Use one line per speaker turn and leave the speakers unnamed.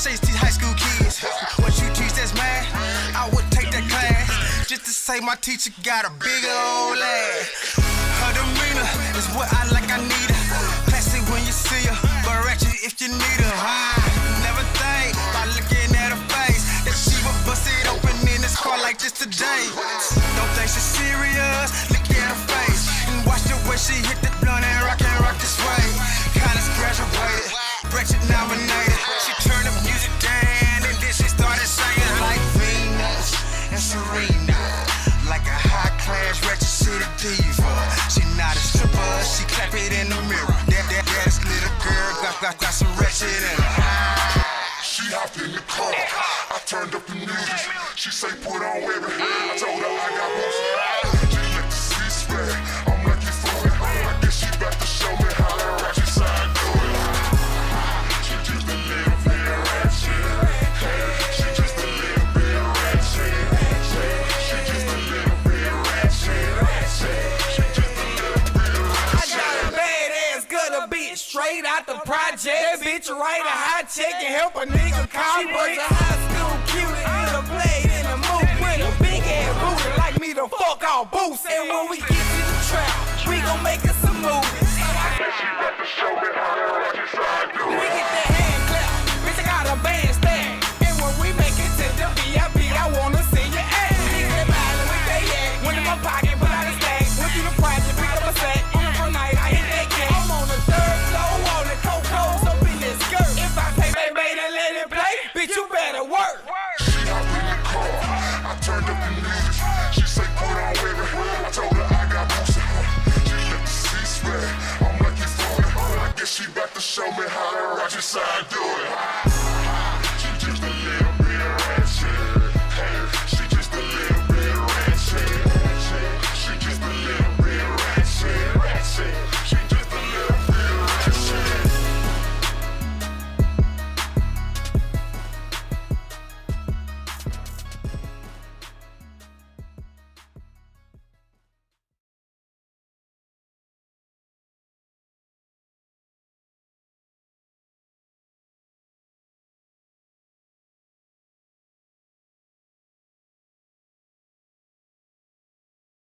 chase these high school kids. What you teach, that's math. I would take that class just to say my teacher got a big old ass. Her demeanor is what I like, I need her. Classy when you see her, but ratchet if you need her. I never think by looking at her face that she would bust it open in this car like this today. Don't think she's serious, look at her face and watch the way she hit the blunt and rock this way. College graduated, Ratchet nominated. She turned the music down and then she started singing like Venus and Serena, like a high class Ratchet city diva. She not a stripper, she clap it in the mirror. That little girl got some Ratchet in her.
She hopped in the car, I turned up the music. She say put on wavy, I told her I got boots. She let the seat spread, I'm like you fool. I guess she back to show me how that Ratchet side do it. She just a little bit ratchet. She just a little bit ratchet. She just a little bit ratchet. She just a little bit ratchet.
I got a badass gutter bitch straight out the project. That bitch write a high check and help a nigga call. She was a high school cutie, little played in the movie with a big ass booty like me to fuck all boots. And when we get to the trap, we gon' make us some movies.
She got to show me how that Ratchet side do
We
it.
get that hand clap, bitch I got a bandstand. And when we make it to the VIP, I wanna see your ass. Niggas smiling with they ass, went in my pocket, pull out a stack. Went through the project, pick up a sack. On the front night, I hit that cat. I'm on the third floor, all the coco's up in this skirt. If I pay baby to let it play, bitch you better work.
She hopped in the car, I turned up the music. She say put on wavy, I told her I got boots. She let the seat spread, I'm like you fool. I guess she back to show me how that Ratchet side do it.